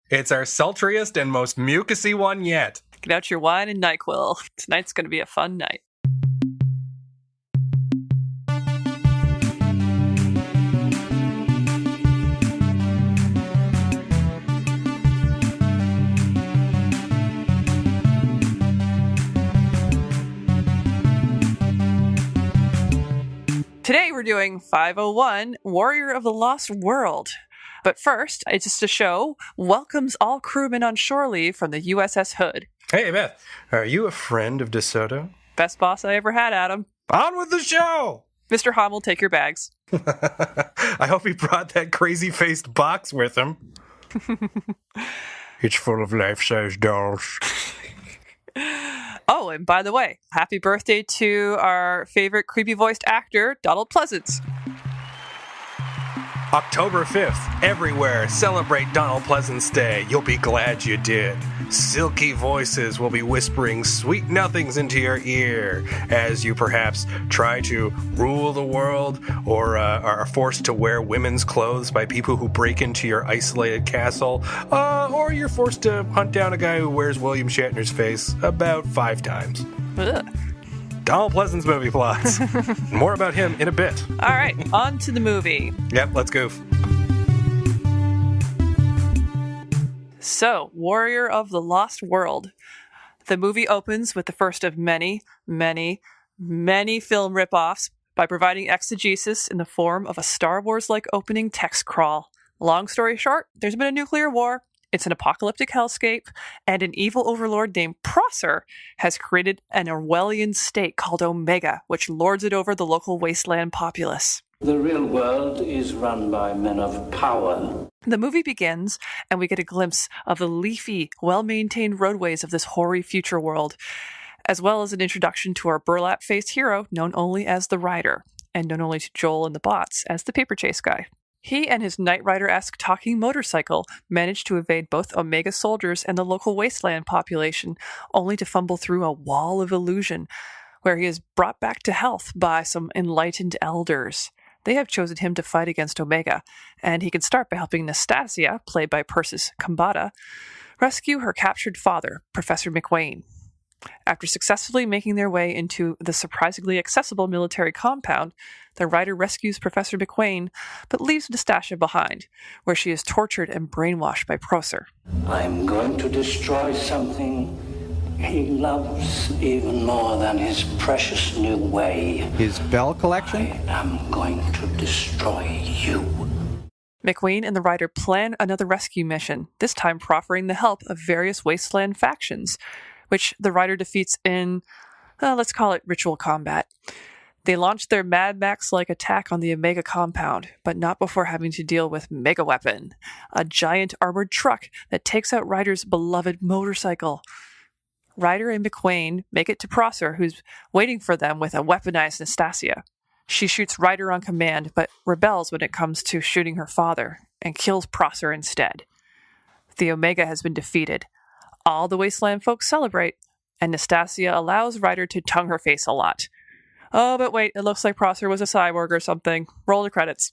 It's our sultriest and most mucusy one yet. Get out your wine and NyQuil. Tonight's going to be a fun night. Today we're doing 501, Warrior of the Lost World. But first, it's just a show welcomes all crewmen on shore leave from the USS Hood. Hey, Beth, are you a friend of DeSoto? Best boss I ever had, Adam. On with the show! Mr. Hommel, take your bags. I hope he brought that crazy-faced box with him. It's full of life-size dolls. Oh, and by the way, happy birthday to our favorite creepy-voiced actor, Donald Pleasence. October 5th, everywhere, celebrate Donald Pleasence Day. You'll be glad you did. Silky voices will be whispering sweet nothings into your ear as you perhaps try to rule the world or are forced to wear women's clothes by people who break into your isolated castle, or you're forced to hunt down a guy who wears William Shatner's face about 5 times. Ugh. Donald Pleasence movie plots. More about him in a bit. All right, on to the movie. Yep, let's go. So, Warrior of the Lost World. The movie opens with the first of many, many, many film ripoffs by providing exegesis in the form of a Star Wars-like opening text crawl. Long story short, there's been a nuclear war. It's an apocalyptic hellscape, and an evil overlord named Prosser has created an Orwellian state called Omega, which lords it over the local wasteland populace. The real world is run by men of power. The movie begins, and we get a glimpse of the leafy, well-maintained roadways of this hoary future world, as well as an introduction to our burlap-faced hero, known only as the Rider, and known only to Joel and the bots as the paper chase guy. He and his Knight Rider-esque talking motorcycle managed to evade both Omega soldiers and the local wasteland population, only to fumble through a wall of illusion, where he is brought back to health by some enlightened elders. They have chosen him to fight against Omega, and he can start by helping Nastasia, played by Persis Kambata, rescue her captured father, Professor McWayne. After successfully making their way into the surprisingly accessible military compound, the Rider rescues Professor McWayne, but leaves Nastasia behind, where she is tortured and brainwashed by Prosser. I'm going to destroy something he loves even more than his precious new way. His Bell collection? I am going to destroy you. McWayne and the Rider plan another rescue mission, this time proffering the help of various wasteland factions, which the Rider defeats in, let's call it ritual combat. They launch their Mad Max-like attack on the Omega compound, but not before having to deal with Megaweapon, a giant armored truck that takes out Rider's beloved motorcycle. Rider and McWayne make it to Prosser, who's waiting for them with a weaponized Nastasia. She shoots Rider on command, but rebels when it comes to shooting her father, and kills Prosser instead. The Omega has been defeated. All the wasteland folks celebrate, and Nastasia allows Rider to tongue her face a lot. Oh, but wait, it looks like Prosser was a cyborg or something. Roll the credits.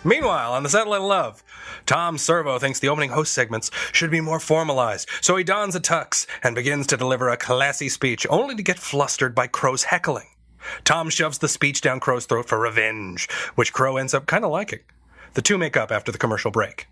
Meanwhile, on the Satellite of Love, Tom Servo thinks the opening host segments should be more formalized, so he dons a tux and begins to deliver a classy speech, only to get flustered by Crow's heckling. Tom shoves the speech down Crow's throat for revenge, which Crow ends up kind of liking. The two make up after the commercial break.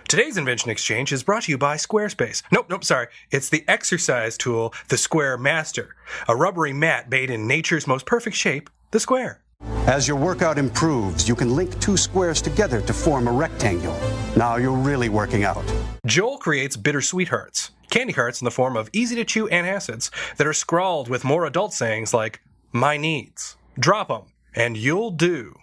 Today's Invention Exchange is brought to you by Squarespace. Nope, sorry. It's the exercise tool, the Square Master, a rubbery mat made in nature's most perfect shape, the square. As your workout improves, you can link 2 squares together to form a rectangle. Now you're really working out. Joel creates bittersweet hearts, candy hearts in the form of easy-to-chew antacids that are scrawled with more adult sayings like, my needs, drop 'em, and you'll do.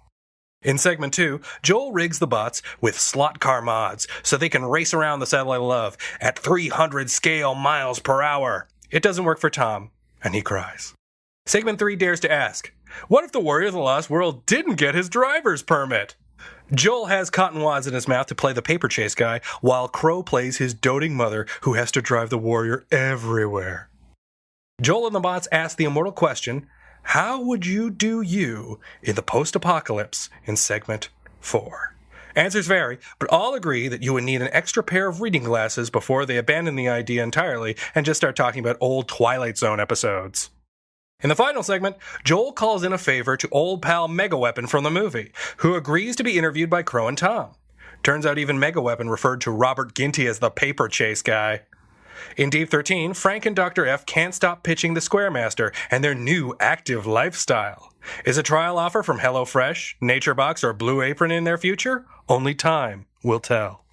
In segment 2, Joel rigs the bots with slot car mods so they can race around the Satellite of Love at 300 scale miles per hour. It doesn't work for Tom, and he cries. Segment 3 dares to ask, what if the Warrior of the Lost World didn't get his driver's permit? Joel has cotton wads in his mouth to play the paper chase guy, while Crow plays his doting mother who has to drive the warrior everywhere. Joel and the bots ask the immortal question, how would you do you in the post-apocalypse in segment 4? Answers vary, but all agree that you would need an extra pair of reading glasses before they abandon the idea entirely and just start talking about old Twilight Zone episodes. In the final segment, Joel calls in a favor to old pal Megaweapon from the movie, who agrees to be interviewed by Crow and Tom. Turns out even Megaweapon referred to Robert Ginty as the paper chase guy. In Deep 13, Frank and Dr. F can't stop pitching the Squaremaster and their new active lifestyle. Is a trial offer from HelloFresh, NatureBox, or Blue Apron in their future? Only time will tell.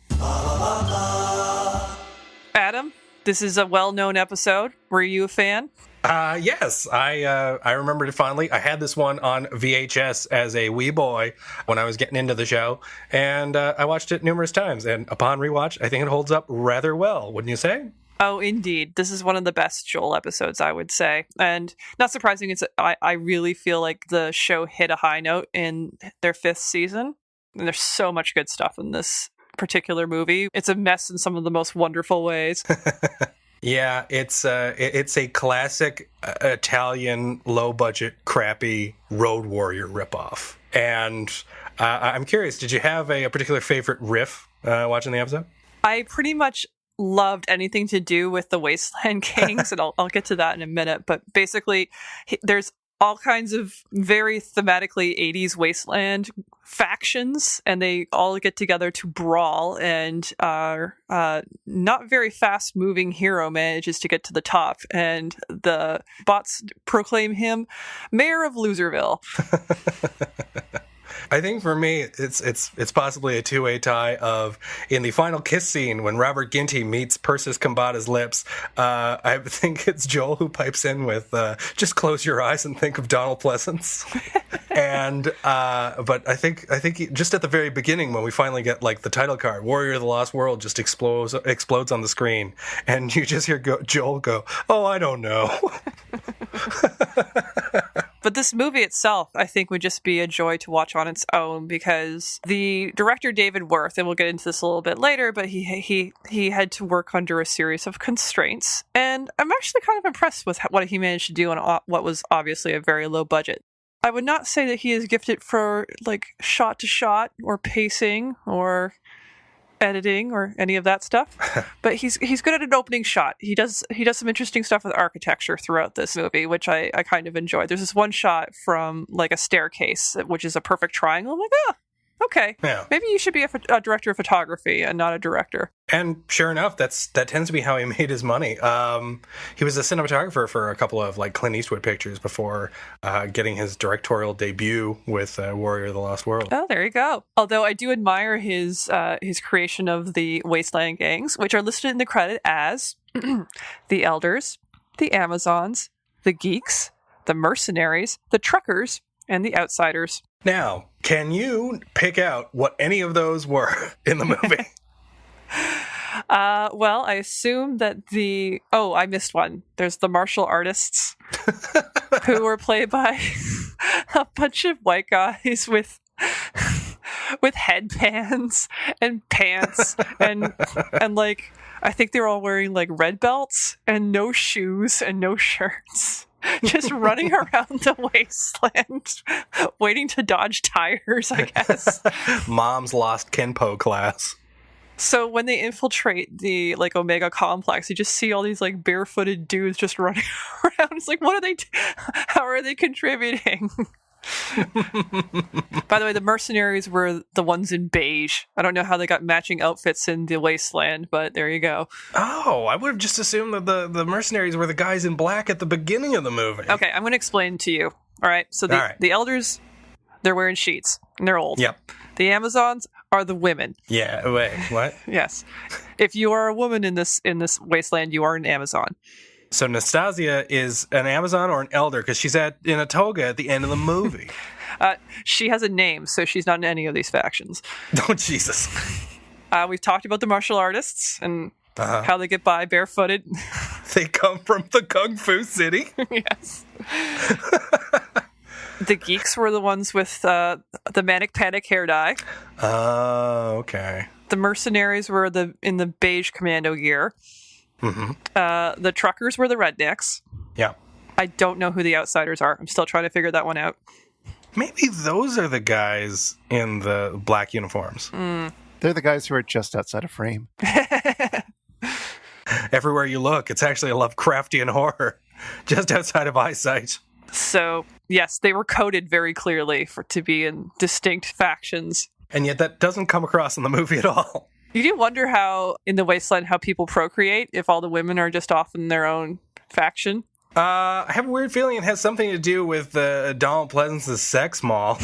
Adam, this is a well-known episode. Were you a fan? Yes, I remembered it fondly. I had this one on VHS as a wee boy when I was getting into the show, and I watched it numerous times. And upon rewatch, I think it holds up rather well, wouldn't you say? Oh, indeed. This is one of the best Joel episodes, I would say. And not surprising, I really feel like the show hit a high note in their 5th season. And there's so much good stuff in this particular movie. It's a mess in some of the most wonderful ways. Yeah, it's a classic Italian, low-budget, crappy Road Warrior ripoff. And I'm curious, did you have a particular favorite riff watching the episode? I pretty much loved anything to do with the Wasteland Gangs, and I'll get to that in a minute. But basically, there's all kinds of very thematically 80s Wasteland factions, and they all get together to brawl, and our not very fast-moving hero manages to get to the top, and the bots proclaim him Mayor of Loserville. I think for me, it's possibly a two-way tie of, in the final kiss scene when Robert Ginty meets Persis Kambata's lips, I think it's Joel who pipes in with, just close your eyes and think of Donald Pleasence. But I think just at the very beginning when we finally get like the title card, Warrior of the Lost World just explodes on the screen, and you just hear Joel go, "Oh, I don't know." But this movie itself, I think, would just be a joy to watch on its own, because the director, David Worth, and we'll get into this a little bit later, but he had to work under a series of constraints. And I'm actually kind of impressed with what he managed to do on what was obviously a very low budget. I would not say that he is gifted for like shot to shot or pacing or editing or any of that stuff, but he's good at an opening shot. He does some interesting stuff with architecture throughout this movie, which I kind of enjoy. There's this one shot from like a staircase, which is a perfect triangle. I'm like, okay, yeah. Maybe you should be a director of photography and not a director. And sure enough, that tends to be how he made his money. He was a cinematographer for a couple of like Clint Eastwood pictures before getting his directorial debut with Warrior of the Lost World. Oh, there you go. Although I do admire his creation of the Wasteland Gangs, which are listed in the credit as the Elders, the Amazons, the Geeks, the Mercenaries, the Truckers, and the Outsiders. Now, can you pick out what any of those were in the movie? Well, I assume that I missed one. There's the martial artists who were played by a bunch of white guys with headbands and pants and like, I think they were all wearing like red belts and no shoes and no shirts. Just running around the wasteland, waiting to dodge tires, I guess. Mom's lost Kenpo class. So when they infiltrate the like Omega complex, you just see all these like barefooted dudes just running around. It's like, what are they? How are they contributing? By the way, the mercenaries were the ones in beige. I don't know how they got matching outfits in the wasteland, but there you go. Oh, I would have just assumed that the mercenaries were the guys in black at the beginning of the movie. Okay, I'm going to explain to you. All right, so the elders, they're wearing sheets, and they're old. Yep. The Amazons are the women. Yeah, wait, what? Yes. If you are a woman in this wasteland, you are an Amazon. So Nastasia is an Amazon or an elder because she's in a toga at the end of the movie. She has a name, so she's not in any of these factions. Oh, Jesus. We've talked about the martial artists and how they get by barefooted. They come from the Kung Fu City. Yes. The Geeks were the ones with the Manic Panic hair dye. Oh, okay. The mercenaries were in the beige commando gear. Mm-hmm. The truckers were the rednecks. Yeah. I don't know who the outsiders are. I'm still trying to figure that one out. Maybe those are the guys in the black uniforms. They're the guys who are just outside of frame. Everywhere you look, it's actually a Lovecraftian horror, just outside of eyesight. So, yes, they were coded very clearly to be in distinct factions. And yet that doesn't come across in the movie at all. You do wonder how, in the Wasteland, how people procreate if all the women are just off in their own faction. I have a weird feeling it has something to do with Donald Pleasence's sex mall.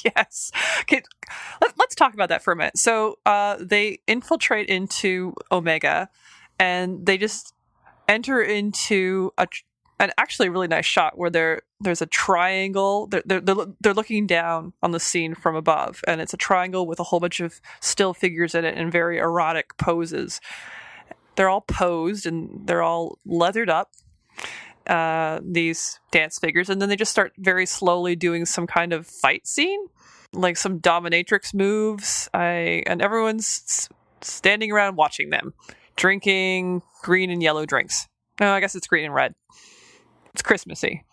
Yes. Okay, let's talk about that for a minute. So they infiltrate into Omega, and they just enter into an actually really nice shot where there's a triangle. They're looking down on the scene from above, and it's a triangle with a whole bunch of still figures in it in very erotic poses. They're all posed, and they're all leathered up. These dance figures, and then they just start very slowly doing some kind of fight scene, like some dominatrix moves, and everyone's standing around watching them, drinking green and yellow drinks. No, I guess it's green and red. It's Christmassy.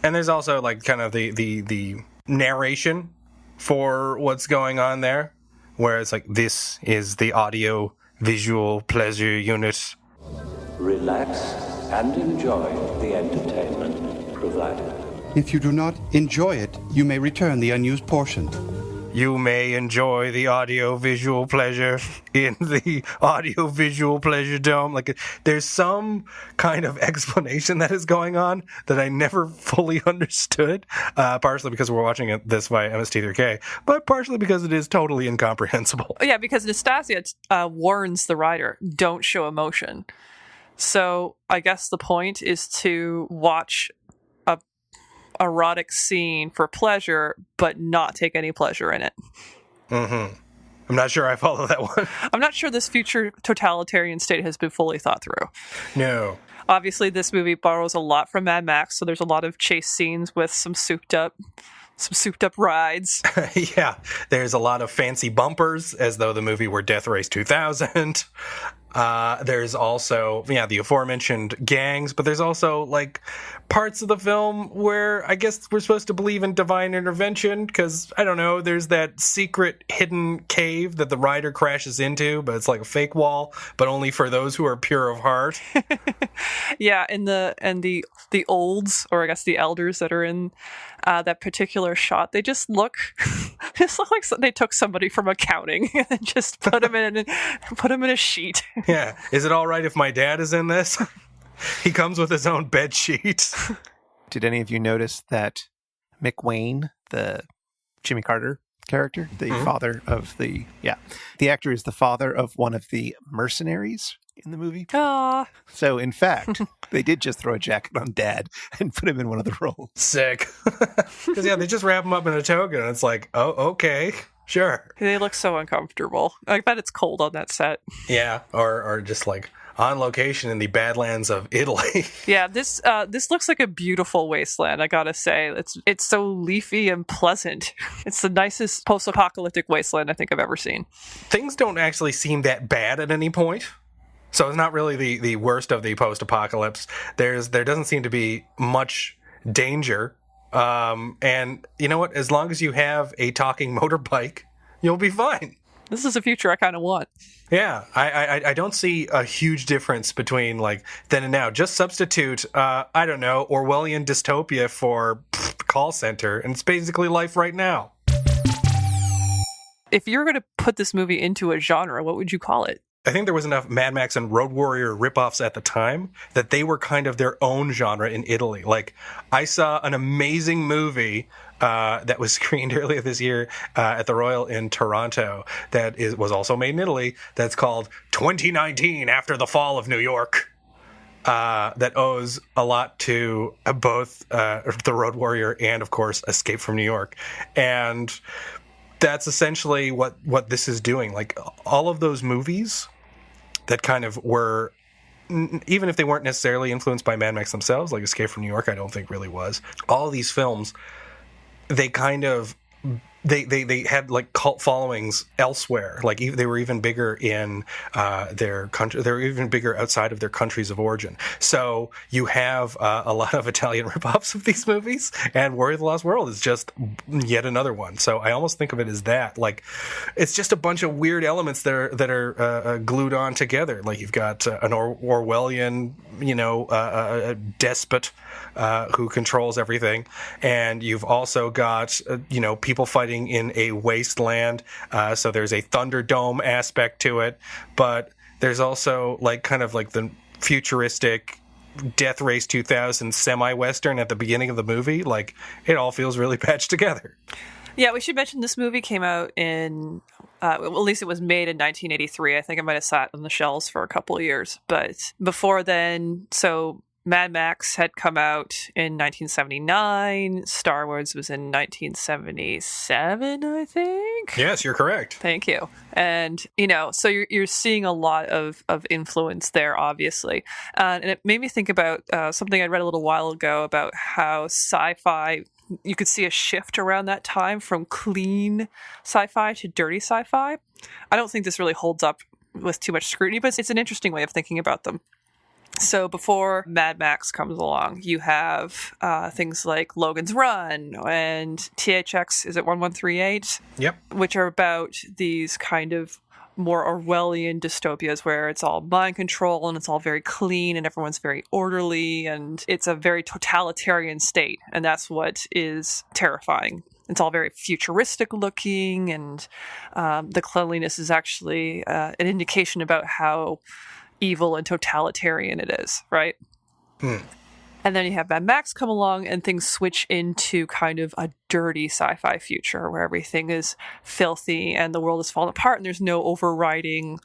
And there's also like kind of the narration for what's going on there, where it's like, this is the audio visual pleasure unit. Relax and enjoy the entertainment provided. If you do not enjoy it, you may return the unused portion. You may enjoy the audio-visual pleasure in the audio-visual pleasure dome. Like, there's some kind of explanation that is going on that I never fully understood, partially because we're watching this by MST3K, but partially because it is totally incomprehensible. Yeah, because Nastasia warns the rider, don't show emotion. So I guess the point is to watch a erotic scene for pleasure, but not take any pleasure in it. Mm-hmm. I'm not sure I follow that one. I'm not sure this future totalitarian state has been fully thought through. No. Obviously, this movie borrows a lot from Mad Max, so there's a lot of chase scenes with some souped up rides. Yeah, there's a lot of fancy bumpers, as though the movie were Death Race 2000. There's also, the aforementioned gangs, but there's also, like, parts of the film where I guess we're supposed to believe in divine intervention, because, I don't know, there's that secret hidden cave that the rider crashes into, but it's like a fake wall, but only for those who are pure of heart. Yeah, and the olds, or I guess the elders that are in that particular shot, they just look like they took somebody from accounting and just put them in a sheet. Yeah, is it all right if my dad is in this? He comes with his own bed sheet. Did any of you notice that McWayne, the Jimmy Carter character, the father of the actor is the father of one of the mercenaries in the movie? Aww. So, in fact, they did just throw a jacket on Dad and put him in one of the roles. Sick. Because, they just wrap him up in a toga, and it's like, oh, okay, sure. They look so uncomfortable. I bet it's cold on that set. Yeah, or just, like, on location in the Badlands of Italy. Yeah, this looks like a beautiful wasteland, I gotta say. It's so leafy and pleasant. It's the nicest post-apocalyptic wasteland I think I've ever seen. Things don't actually seem that bad at any point. So it's not really the worst of the post-apocalypse. There doesn't seem to be much danger. And you know what? As long as you have a talking motorbike, you'll be fine. This is a future I kind of want. Yeah, I don't see a huge difference between like then and now. Just substitute, I don't know, Orwellian dystopia for call center, and it's basically life right now. If you're going to put this movie into a genre, what would you call it? I think there was enough Mad Max and Road Warrior ripoffs at the time that they were kind of their own genre in Italy. Like, I saw an amazing movie that was screened earlier this year at the Royal in Toronto that was also made in Italy. That's called 2019 After the Fall of New York. That owes a lot to both the Road Warrior and, of course, Escape from New York. And that's essentially what this is doing. Like, all of those movies that kind of were, even if they weren't necessarily influenced by Mad Max themselves, like Escape from New York, I don't think really was. All of these films, they kind of they had like cult followings elsewhere. Like they were even bigger in their country. They were even bigger outside of their countries of origin. So you have a lot of Italian ripoffs of these movies, and Warrior of the Lost World is just yet another one. So I almost think of it as that. Like it's just a bunch of weird elements that are glued on together. Like you've got an Orwellian, a despot who controls everything, and you've also got people fighting in a wasteland, so there's a Thunderdome aspect to it, but there's also like kind of like the futuristic Death Race 2000 semi-western at the beginning of the movie. Like it all feels really patched together. Yeah, we should mention this movie came out in, at least it was made in 1983. I think it might have sat on the shelves for a couple of years, but before then, so Mad Max had come out in 1979. Star Wars was in 1977, I think. Yes, you're correct. Thank you. And, so you're seeing a lot of influence there, obviously. And it made me think about something I read a little while ago about how sci-fi, you could see a shift around that time from clean sci-fi to dirty sci-fi. I don't think this really holds up with too much scrutiny, but it's an interesting way of thinking about them. So before Mad Max comes along, you have things like Logan's Run and THX, is it 1138? Yep. Which are about these kind of more Orwellian dystopias where it's all mind control and it's all very clean and everyone's very orderly and it's a very totalitarian state. And that's what is terrifying. It's all very futuristic looking, and the cleanliness is actually an indication about how evil and totalitarian it is, right? And then you have Mad Max come along and things switch into kind of a dirty sci-fi future where everything is filthy and the world is falling apart and there's no overriding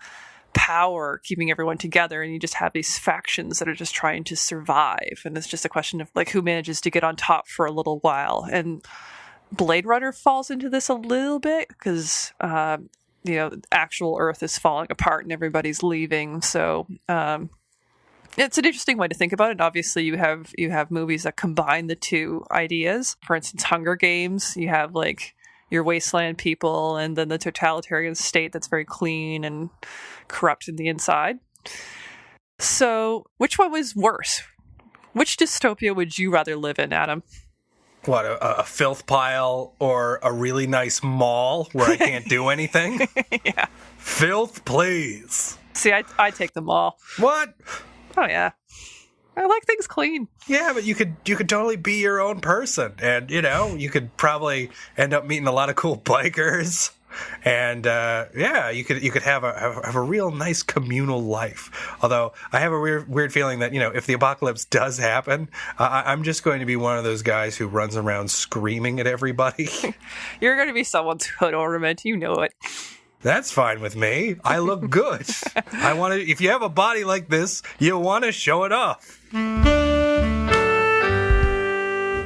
power keeping everyone together, and you just have these factions that are just trying to survive, and it's just a question of like who manages to get on top for a little while. And Blade Runner falls into this a little bit because actual Earth is falling apart and everybody's leaving. So it's an interesting way to think about it. Obviously, you have movies that combine the two ideas. For instance, Hunger Games. You have like your wasteland people, and then the totalitarian state that's very clean and corrupt in the inside. So, which one was worse? Which dystopia would you rather live in, Adam? What, a filth pile or a really nice mall where I can't do anything? Yeah. Filth, please. See, I take them all. What? Oh, yeah. I like things clean. Yeah, but you could totally be your own person. And, you could probably end up meeting a lot of cool bikers. And, you could have a real nice communal life. Although I have a weird feeling that, if the apocalypse does happen, I'm just going to be one of those guys who runs around screaming at everybody. You're going to be someone's hood ornament. You know it. That's fine with me. I look good. If you have a body like this, you want to show it off.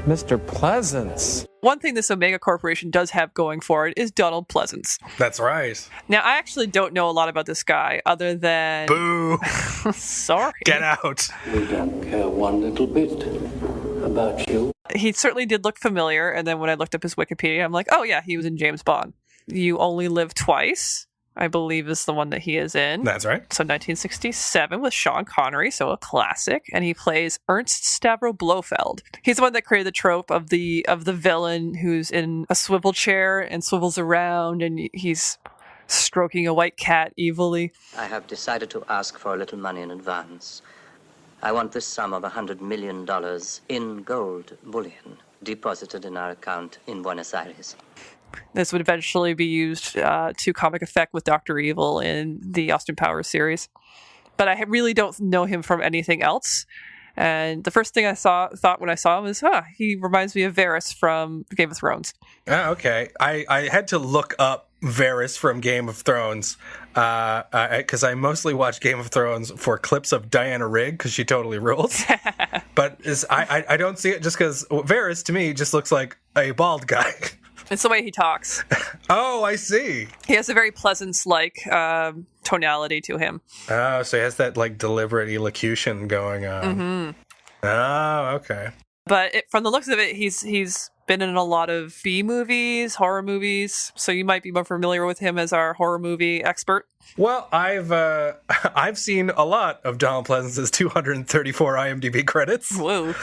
Mr. Pleasence. One thing this Omega Corporation does have going for it is Donald Pleasence. That's right. Now, I actually don't know a lot about this guy other than... Boo! Sorry. Get out. We don't care one little bit about you. He certainly did look familiar, and then when I looked up his Wikipedia, I'm like, oh yeah, he was in James Bond. You Only Live Twice, I believe, is the one that he is in. That's right. So 1967 with Sean Connery, so a classic, and he plays Ernst Stavro Blofeld. He's the one that created the trope of the villain who's in a swivel chair and swivels around, and he's stroking a white cat evilly. I have decided to ask for a little money in advance. I want this sum of $100 million in gold bullion deposited in our account in Buenos Aires. This would eventually be used to comic effect with Dr. Evil in the Austin Powers series. But I really don't know him from anything else. And the first thing I thought when I saw him is, he reminds me of Varys from Game of Thrones. Okay. I had to look up Varys from Game of Thrones because I mostly watch Game of Thrones for clips of Diana Rigg because she totally rules. But I don't see it just because Varys to me just looks like a bald guy. It's the way he talks. Oh, I see. He has a very Pleasence-like tonality to him. Oh, so he has that like deliberate elocution going on. Mm-hmm. Oh, okay. But from the looks of it, he's been in a lot of B movies, horror movies, so you might be more familiar with him as our horror movie expert. Well, I've seen a lot of Donald Pleasence's 234 IMDb credits. Whoa.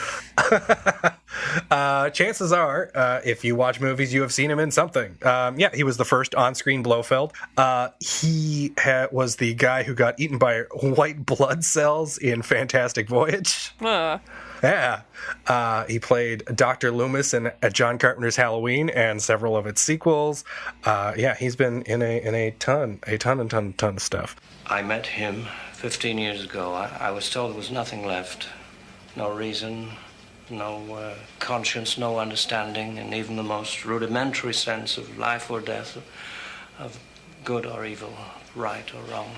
Chances are, if you watch movies, you have seen him in something. Yeah, he was the first on-screen Blofeld. He was the guy who got eaten by white blood cells in Fantastic Voyage. Yeah. He played Dr. Loomis in John Carpenter's Halloween and several of its sequels. Yeah, he's been in a ton of stuff. I met him 15 years ago. I was told there was nothing left. No reason, no conscience, no understanding, and even the most rudimentary sense of life or death, of good or evil, right or wrong.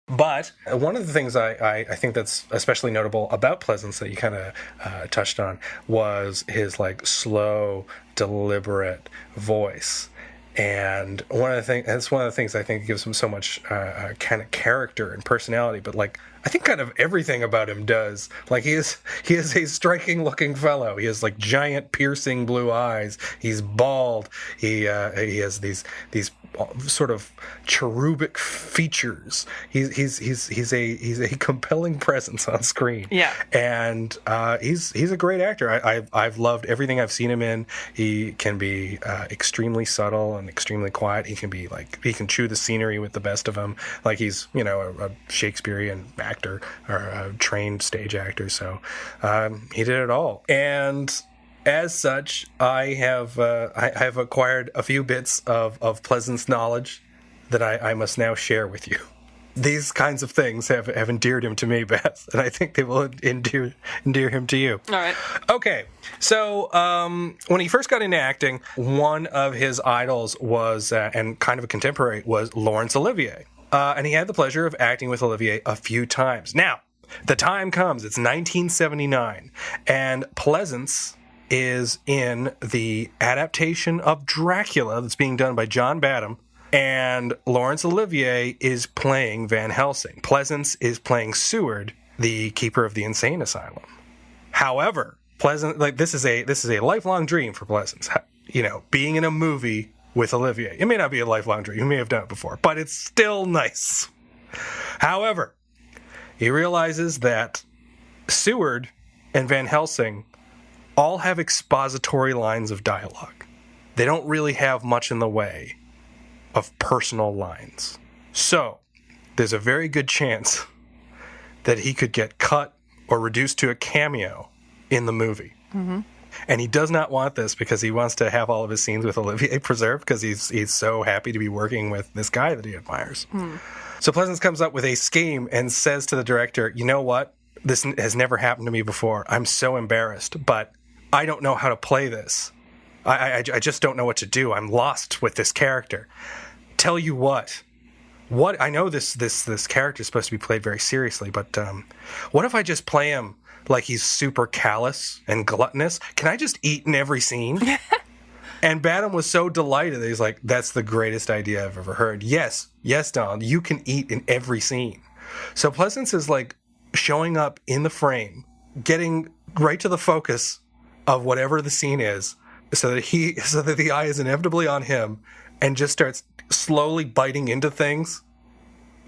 But one of the things I think that's especially notable about Pleasence that you kind of touched on was his like slow, deliberate voice. And that's one of the things I think gives him so much kind of character and personality. But like, I think kind of everything about him does. Like he is a striking looking fellow. He has like giant piercing blue eyes. He's bald. He has these sort of cherubic features. He's a compelling presence on screen. Yeah, and he's a great actor. I've loved everything I've seen him in. He can be extremely subtle and extremely quiet. He can chew the scenery with the best of them. Like he's a Shakespearean actor or a trained stage actor. So he did it all. And as such, I have acquired a few bits of Pleasence knowledge that I must now share with you. These kinds of things have endeared him to me, Beth, and I think they will endear him to you. All right. Okay, so when he first got into acting, one of his idols was, and kind of a contemporary, was Laurence Olivier. And he had the pleasure of acting with Olivier a few times. Now, the time comes, it's 1979, and Pleasence is in the adaptation of Dracula that's being done by John Badham, and Laurence Olivier is playing Van Helsing. Pleasence is playing Seward, the keeper of the insane asylum. However, this is a lifelong dream for Pleasence. Being in a movie with Olivier. It may not be a lifelong dream. You may have done it before, but it's still nice. However, he realizes that Seward and Van Helsing all have expository lines of dialogue. They don't really have much in the way of personal lines. So, there's a very good chance that he could get cut or reduced to a cameo in the movie. Mm-hmm. And he does not want this because he wants to have all of his scenes with Olivier preserved because he's so happy to be working with this guy that he admires. Mm. So Pleasence comes up with a scheme and says to the director, you know what? This has never happened to me before. I'm so embarrassed, but I don't know how to play this. I just don't know what to do. I'm lost with this character. Tell you what I know this character is supposed to be played very seriously, but what if I just play him like he's super callous and gluttonous? Can I just eat in every scene? And Badham was so delighted that he's like, that's the greatest idea I've ever heard. Yes, Donald, you can eat in every scene. So Pleasence is like showing up in the frame, getting right to the focus of whatever the scene is, so that the eye is inevitably on him, and just starts slowly biting into things,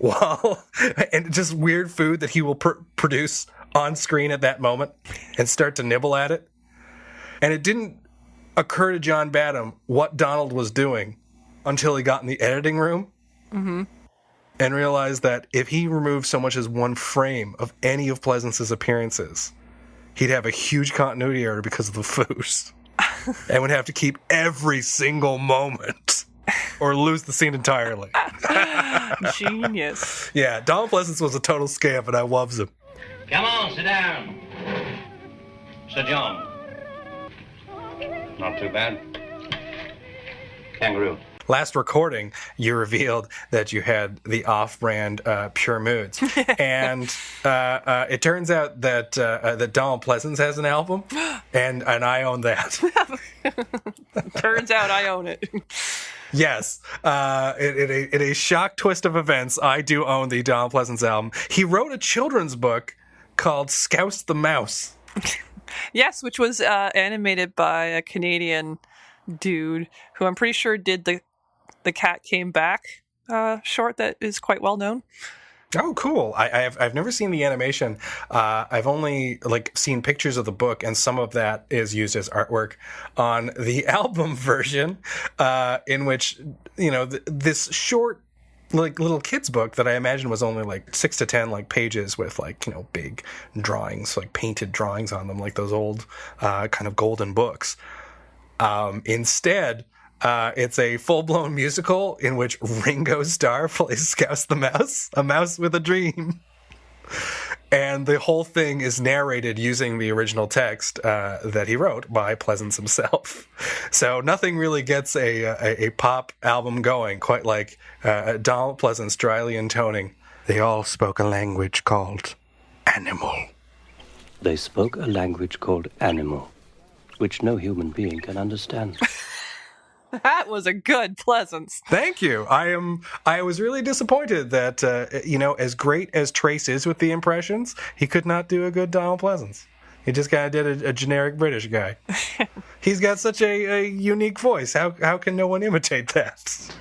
and just weird food that he will produce on screen at that moment, and start to nibble at it. And it didn't occur to John Badham what Donald was doing until he got in the editing room, mm-hmm. and realized that if he removed so much as one frame of any of Pleasence's appearances, he'd have a huge continuity error because of the food, and would have to keep every single moment or lose the scene entirely. Genius. Yeah, Donald Pleasence was a total scamp, and I loves him. Come on, sit down. Sir John. Not too bad. Kangaroo. Last recording, you revealed that you had the off-brand Pure Moods, and it turns out that Donald Pleasence has an album, and I own that. Turns out I own it. Yes, in a shock twist of events, I do own the Donald Pleasence album. He wrote a children's book called Scouse the Mouse. Yes, which was animated by a Canadian dude who I'm pretty sure did the Cat Came Back short that is quite well known. Oh, cool! I've never seen the animation. I've only seen pictures of the book, and some of that is used as artwork on the album version, in which this short little kids book that I imagine was only 6 to 10 pages with big drawings, painted drawings on them, like those old kind of golden books. Instead, it's a full-blown musical in which Ringo Starr plays Scouse the Mouse, a mouse with a dream. And the whole thing is narrated using the original text that he wrote by Pleasence himself. So nothing really gets a pop album going quite like Donald Pleasence dryly intoning, "They all spoke a language called animal." They spoke a language called animal, which no human being can understand. That was a good Pleasence. Thank you. I was really disappointed that as great as Trace is with the impressions, he could not do a good Donald Pleasence. He just kind of did a generic British guy. He's got such a unique voice. How can no one imitate that?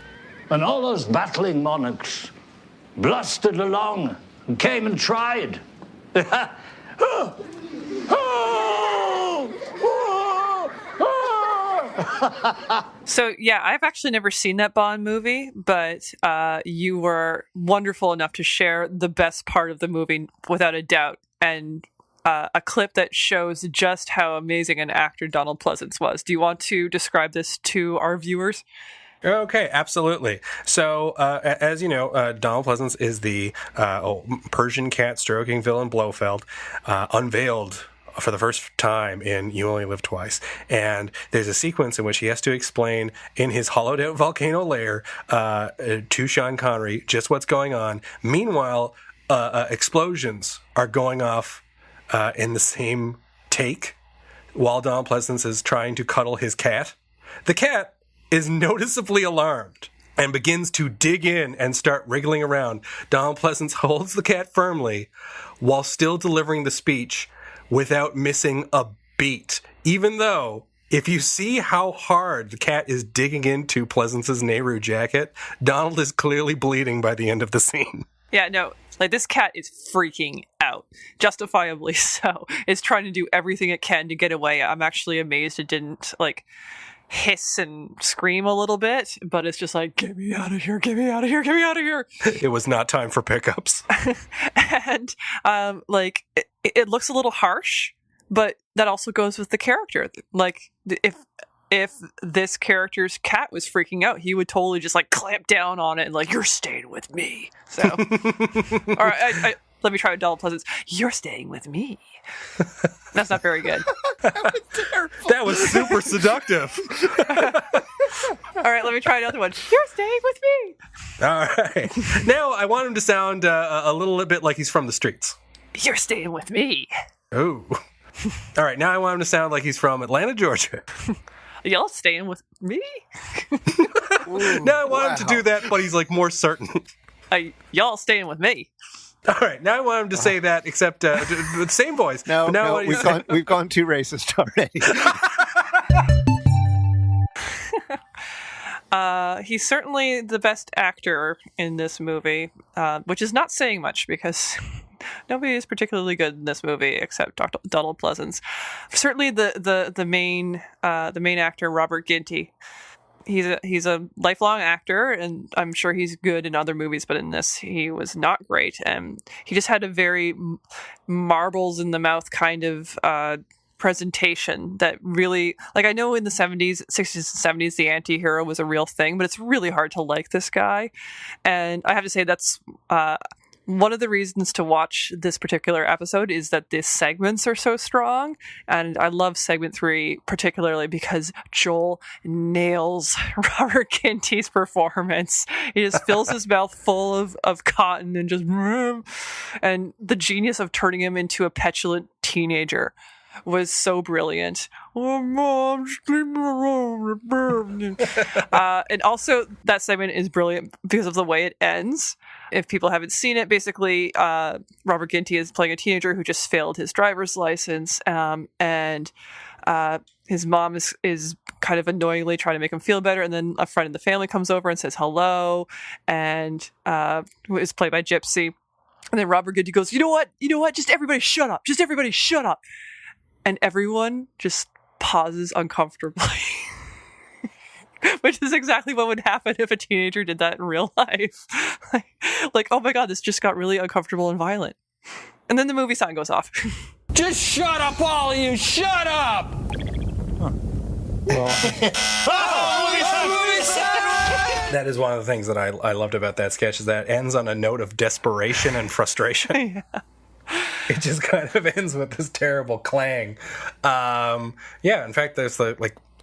And all those battling monarchs blustered along and came and tried. So, yeah, I've actually never seen that Bond movie, but you were wonderful enough to share the best part of the movie, without a doubt, and a clip that shows just how amazing an actor Donald Pleasence was. Do you want to describe this to our viewers? Okay, absolutely. So, as you know, Donald Pleasence is the Persian cat stroking villain Blofeld, unveiled for the first time in You Only Live Twice. And there's a sequence in which he has to explain in his hollowed out volcano lair to Sean Connery just what's going on. Meanwhile, explosions are going off in the same take while Donald Pleasence is trying to cuddle his cat. The cat is noticeably alarmed and begins to dig in and start wriggling around. Donald Pleasence holds the cat firmly while still delivering the speech without missing a beat, even though if you see how hard the cat is digging into Pleasence's Nehru jacket, Donald is clearly bleeding by the end of the scene. Yeah, no, this cat is freaking out, justifiably so. It's trying to do everything it can to get away. I'm actually amazed it didn't, hiss and scream a little bit, but it's just get me out of here, get me out of here, get me out of here. It was not time for pickups. And, it looks a little harsh, but that also goes with the character. If this character's cat was freaking out, he would totally just clamp down on it and you're staying with me. So, all right, let me try with Donald Pleasence. You're staying with me. That's not very good. That was terrible. That was super seductive. All right, let me try another one. You're staying with me. All right. Now I want him to sound a little bit like he's from the streets. You're staying with me. Oh. All right, now I want him to sound like he's from Atlanta, Georgia. Y'all staying with me? Now I want him to do that, but he's more certain. Y'all staying with me? All right, now I want him to say that, except the same voice. No, we've gone too racist already. He's certainly the best actor in this movie, which is not saying much because nobody is particularly good in this movie except Donald Pleasence. Certainly, the main actor, Robert Ginty. He's a lifelong actor, and I'm sure he's good in other movies, but in this, he was not great. And he just had a very marbles in the mouth kind of presentation that really, I know in the 70s, 60s, and 70s, the anti-hero was a real thing, but it's really hard to like this guy. And I have to say that's one of the reasons to watch this particular episode is that the segments are so strong. And I love segment 3 particularly because Joel nails Robert Ginty's performance. He just fills his mouth full of cotton and just, and the genius of turning him into a petulant teenager. was so brilliant. Oh, Mom, just leave me alone. And also, that segment is brilliant because of the way it ends. If people haven't seen it, basically, Robert Ginty is playing a teenager who just failed his driver's license, and his mom is kind of annoyingly trying to make him feel better, and then a friend in the family comes over and says hello, and is played by Gypsy. And then Robert Ginty goes, you know what? Just everybody shut up. Just everybody shut up. And everyone just pauses uncomfortably. Which is exactly what would happen if a teenager did that in real life. like, oh my God, this just got really uncomfortable and violent. And then the movie sign goes off. Just shut up, all of you! Shut up! That is one of the things that I loved about that sketch, is that it ends on a note of desperation and frustration. Yeah. It just kind of ends with this terrible clang. In fact, there's a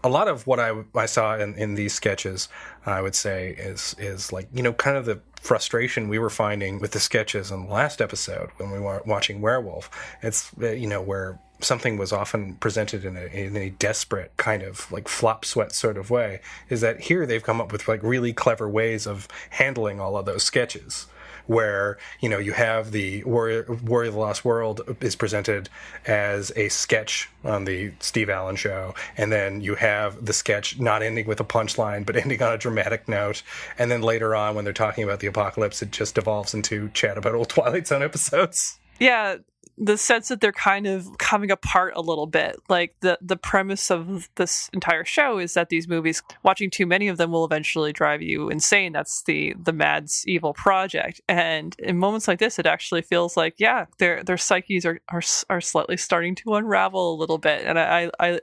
lot of what I saw in these sketches, I would say, is like, kind of the frustration we were finding with the sketches in the last episode when we were watching Werewolf. It's, where something was often presented in a desperate kind of like flop sweat sort of way, is that here they've come up with like really clever ways of handling all of those sketches, where, you have the Warrior of the Lost World is presented as a sketch on the Steve Allen show, and then you have the sketch not ending with a punchline, but ending on a dramatic note, and then later on, when they're talking about the apocalypse, it just devolves into chat about old Twilight Zone episodes. Yeah, the sense that they're kind of coming apart a little bit. Like, the premise of this entire show is that these movies, watching too many of them will eventually drive you insane. That's the Mads evil project. And in moments like this, it actually feels like, yeah, their psyches are slightly starting to unravel a little bit. And I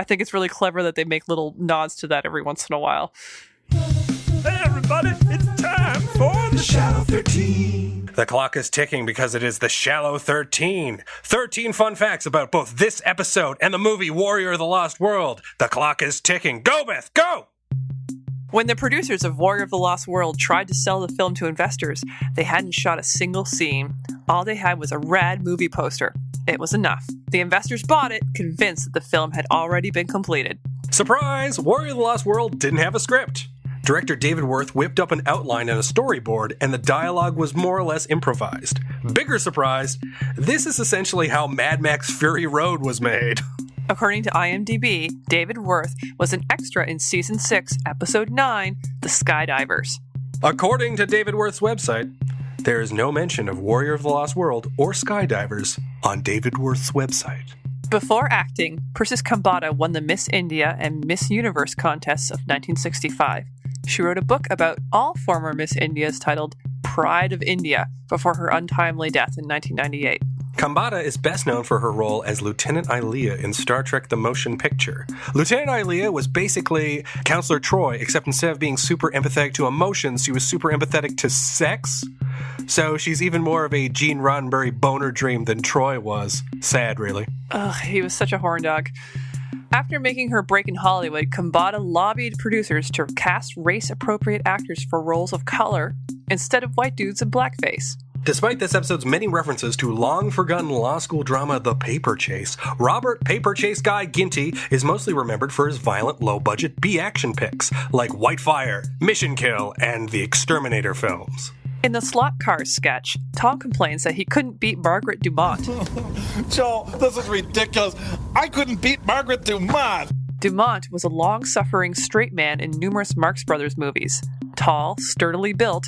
think it's really clever that they make little nods to that every once in a while. Hey everybody, it's time for the Shallow 13. The clock is ticking because it is the Shallow 13. 13 fun facts about both this episode and the movie Warrior of the Lost World. The clock is ticking. Go, Beth, go! When the producers of Warrior of the Lost World tried to sell the film to investors, they hadn't shot a single scene. All they had was a rad movie poster. It was enough. The investors bought it, convinced that the film had already been completed. Surprise! Warrior of the Lost World didn't have a script. Director David Worth whipped up an outline and a storyboard, and the dialogue was more or less improvised. Bigger surprise, this is essentially how Mad Max Fury Road was made. According to IMDb, David Worth was an extra in Season 6, Episode 9, The Skydivers. According to David Worth's website, there is no mention of Warrior of the Lost World or Skydivers on David Worth's website. Before acting, Persis Khambatta won the Miss India and Miss Universe contests of 1965. She wrote a book about all former Miss Indias titled Pride of India before her untimely death in 1998. Khambatta is best known for her role as Lieutenant Illia in Star Trek The Motion Picture. Lieutenant Illia was basically Counselor Troi, except instead of being super empathetic to emotions, she was super empathetic to sex. So she's even more of a Gene Roddenberry boner dream than Troi was. Sad, really. Ugh, he was such a horn dog. After making her break in Hollywood, Khambatta lobbied producers to cast race-appropriate actors for roles of color instead of white dudes in blackface. Despite this episode's many references to long-forgotten law school drama The Paper Chase, Robert Paper Chase Guy Ginty is mostly remembered for his violent, low-budget B-action picks, like Whitefire, Mission Kill, and the Exterminator films. In the Slot Cars sketch, Tom complains that he couldn't beat Margaret Dumont. Joe, this is ridiculous. I couldn't beat Margaret Dumont. Dumont was a long-suffering straight man in numerous Marx Brothers movies. Tall, sturdily built,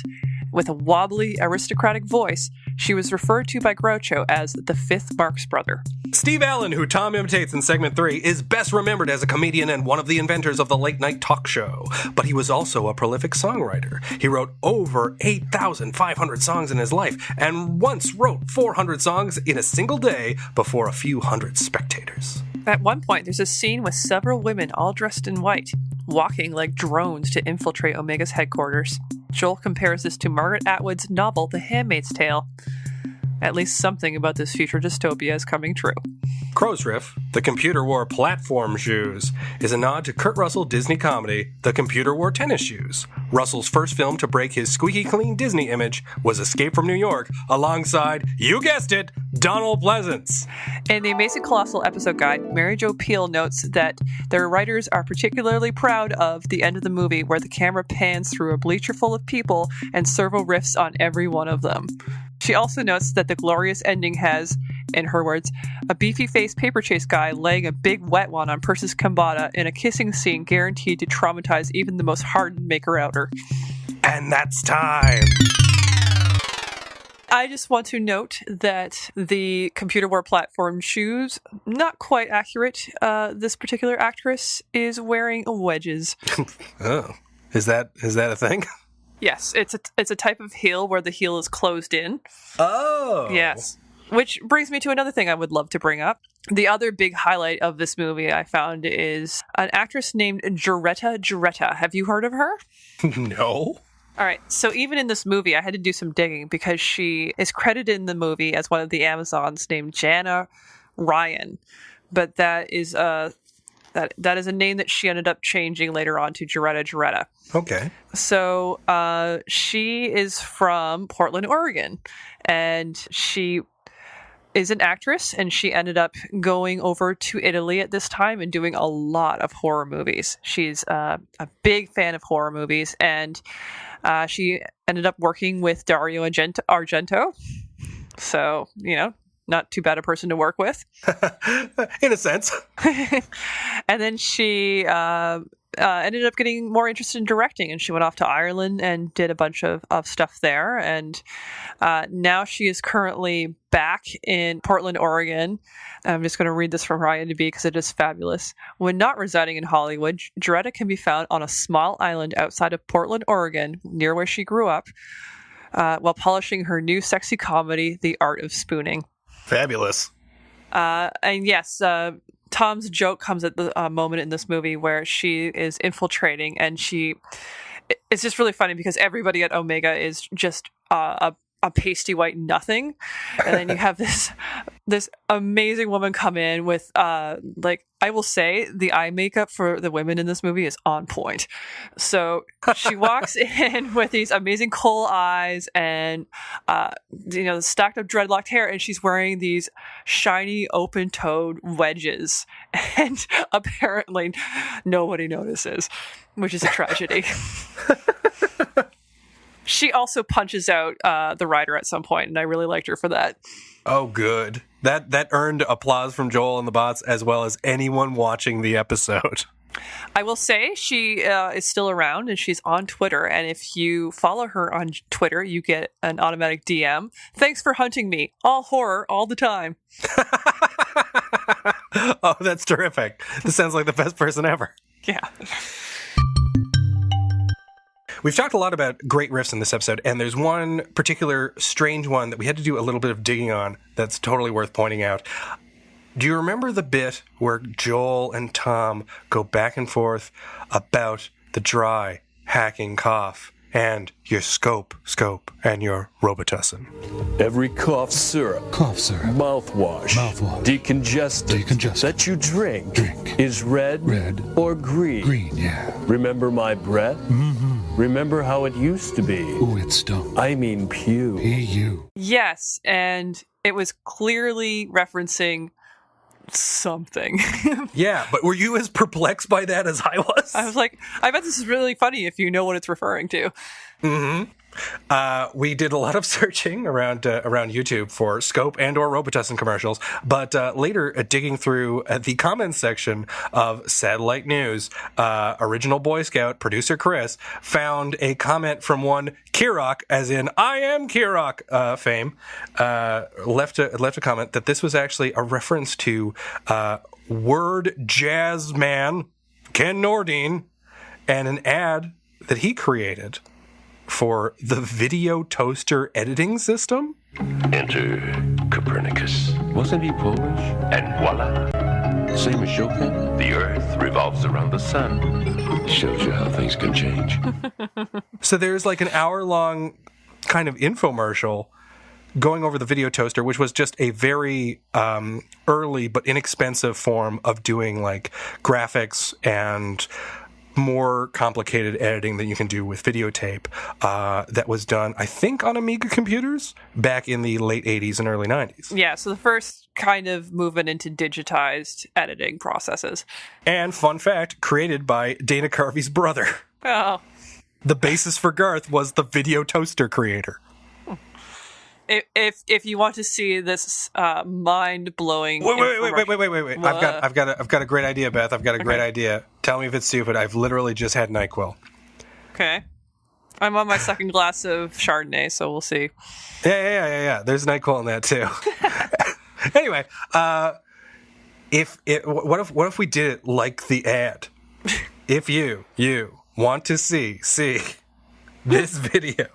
with a wobbly, aristocratic voice, she was referred to by Groucho as the fifth Marx Brother. Steve Allen, who Tom imitates in segment 3, is best remembered as a comedian and one of the inventors of the late-night talk show. But he was also a prolific songwriter. He wrote over 8,500 songs in his life, and once wrote 400 songs in a single day before a few hundred spectators. At one point, there's a scene with several women all dressed in white, walking like drones to infiltrate Omega's headquarters. Joel compares this to Margaret Atwood's novel The Handmaid's Tale. At least something about this future dystopia is coming true. Crow's riff, The Computer Wore Platform Shoes, is a nod to Kurt Russell Disney comedy The Computer Wore Tennis Shoes. Russell's first film to break his squeaky clean Disney image was Escape from New York, alongside, you guessed it, Donald Pleasence. In the Amazing Colossal episode guide, Mary Jo Pehl notes that their writers are particularly proud of the end of the movie where the camera pans through a bleacher full of people and servo riffs on every one of them. She also notes that the glorious ending has, in her words, a beefy-faced paper chase guy laying a big wet one on Persis Kambata in a kissing scene guaranteed to traumatize even the most hardened maker-outer. And that's time! I just want to note that the computer wore platform shoes, not quite accurate. This particular actress is wearing wedges. Oh. Is that a thing? Yes, it's a type of heel where the heel is closed in. Oh! Yes. Which brings me to another thing I would love to bring up. The other big highlight of this movie I found is an actress named Gerreta. Have you heard of her? No. All right, so even in this movie, I had to do some digging because she is credited in the movie as one of the Amazons named Jana Ryan. But that is a name that she ended up changing later on to Gerreta. Okay. So she is from Portland, Oregon, and she is an actress, and she ended up going over to Italy at this time and doing a lot of horror movies. She's a big fan of horror movies, and she ended up working with Dario Argento. So, not too bad a person to work with. In a sense. And then she ended up getting more interested in directing, and she went off to Ireland and did a bunch of stuff there. And now she is currently back in Portland, Oregon. I'm just going to read this from her IMDb because it is fabulous. When not residing in Hollywood, Gerreta can be found on a small island outside of Portland, Oregon, near where she grew up, while polishing her new sexy comedy, The Art of Spooning. Fabulous. And yes, Tom's joke comes at the moment in this movie where she is infiltrating, and it's just really funny because everybody at Omega is just a pasty white nothing, and then you have this amazing woman come in with I will say the eye makeup for the women in this movie is on point. So she walks in with these amazing coal eyes and stacked up dreadlocked hair, and she's wearing these shiny open-toed wedges, and apparently nobody notices, which is a tragedy. She also punches out the writer at some point, and I really liked her for that. Oh, good. That earned applause from Joel and the bots, as well as anyone watching the episode. I will say she is still around, and she's on Twitter, and if you follow her on Twitter, you get an automatic DM. Thanks for hunting me. All horror, all the time. Oh, that's terrific. This sounds like the best person ever. Yeah. We've talked a lot about great riffs in this episode, and there's one particular strange one that we had to do a little bit of digging on that's totally worth pointing out. Do you remember the bit where Joel and Tom go back and forth about the dry, hacking cough and your scope, and your Robitussin? Every cough syrup, mouthwash, decongestant that you drink is red or green. Green, yeah. Remember my breath? Mm-hmm. Remember how it used to be? Ooh, it stunk. I mean pew. P-U. Yes, and it was clearly referencing something. Yeah, but were you as perplexed by that as I was? I was like, I bet this is really funny if you know what it's referring to. Mm-hmm. We did a lot of searching around YouTube for scope and or Robitussin commercials, but later digging through the comments section of Satellite News, original Boy Scout producer Chris found a comment from one Kirok, as in I am Kirok fame, left a comment that this was actually a reference to word jazz man Ken Nordine and an ad that he created for the video toaster editing system. Enter Copernicus. Wasn't he Polish? And voila. Same as Chopin? The Earth revolves around the sun. Shows you how things can change. So there's like an hour-long kind of infomercial going over the video toaster, which was just a very early but inexpensive form of doing like graphics and more complicated editing than you can do with videotape, that was done, I think, on Amiga computers back in the late 80s and early 90s. Yeah, so the first kind of movement into digitized editing processes. And fun fact, created by Dana Carvey's brother. Oh. The basis for Garth was the video toaster creator. If you want to see this mind-blowing... Wait. I've got a great idea, Beth. I've got a great idea. Tell me if it's stupid. I've literally just had NyQuil. Okay. I'm on my second glass of Chardonnay, so we'll see. Yeah. There's NyQuil in that, too. Anyway, what if we did it like the ad? If you want to see this video...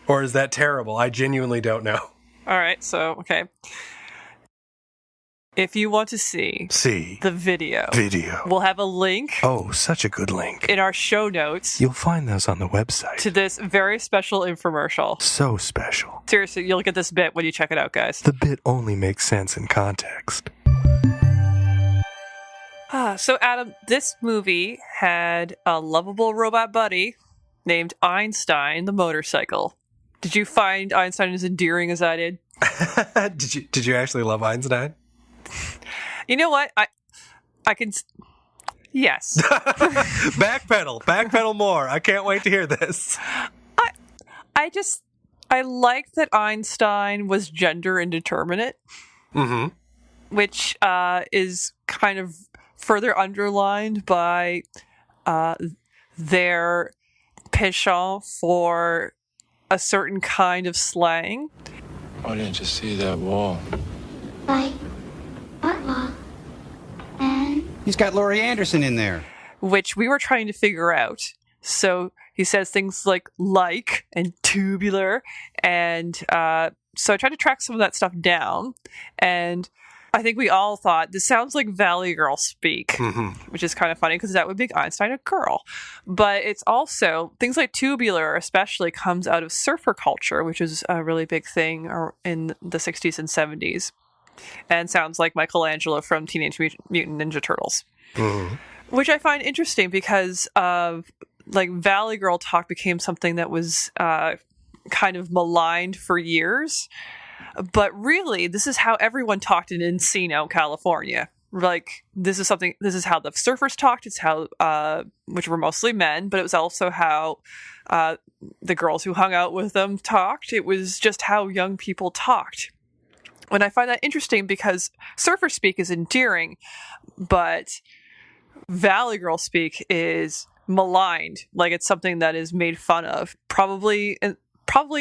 Or is that terrible? I genuinely don't know. All right, so, okay. If you want to see the video, we'll have a link. Oh, such a good link. In our show notes. You'll find those on the website. To this very special infomercial. So special. Seriously, you'll get this bit when you check it out, guys. The bit only makes sense in context. So, Adam, this movie had a lovable robot buddy named Einstein the motorcycle. Did you find Einstein as endearing as I did? Did you actually love Einstein? You know what? I can... Yes. Backpedal more. I can't wait to hear this. I like that Einstein was gender indeterminate. Mm-hmm. Which is kind of further underlined by their penchant for a certain kind of slang. Why didn't you see that wall? Like, what wall? And? He's got Laurie Anderson in there. Which we were trying to figure out. So he says things like and tubular. And so I tried to track some of that stuff down. And I think we all thought, this sounds like Valley Girl speak, which is kind of funny because that would make Einstein a girl. But it's also, things like tubular especially comes out of surfer culture, which is a really big thing in the 60s and 70s. And sounds like Michelangelo from Teenage Mutant Ninja Turtles. Which I find interesting because Valley Girl talk became something that was kind of maligned for years. But really, this is how everyone talked in Encino, California. Like, this is how the surfers talked. It's how, which were mostly men, but it was also how the girls who hung out with them talked. It was just how young people talked. And I find that interesting because surfer speak is endearing, but Valley Girl speak is maligned. Like, it's something that is made fun of. Probably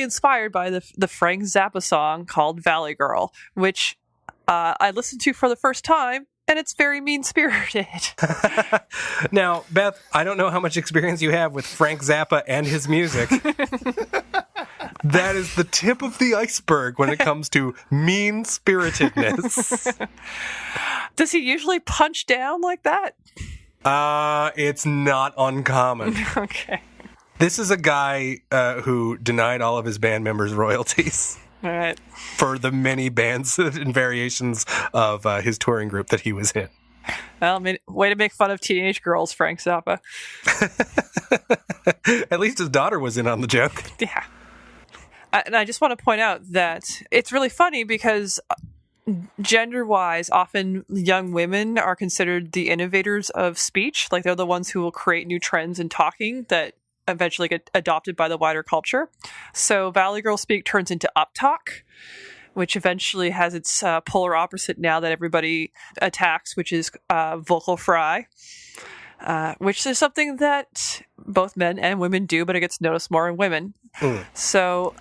inspired by the Frank Zappa song called Valley Girl, which I listened to for the first time, and it's very mean-spirited. Now, Beth, I don't know how much experience you have with Frank Zappa and his music. That is the tip of the iceberg when it comes to mean-spiritedness. Does he usually punch down like that? It's not uncommon. Okay. This is a guy who denied all of his band members royalties. All right. For the many bands and variations of his touring group that he was in. Well, I mean, way to make fun of teenage girls, Frank Zappa. At least his daughter was in on the joke. Yeah. And I just want to point out that it's really funny because gender-wise, often young women are considered the innovators of speech. Like, they're the ones who will create new trends in talking that eventually get adopted by the wider culture. So Valley Girl speak turns into uptalk, which eventually has its polar opposite now that everybody attacks, which is vocal fry, which is something that both men and women do, but it gets noticed more in women. So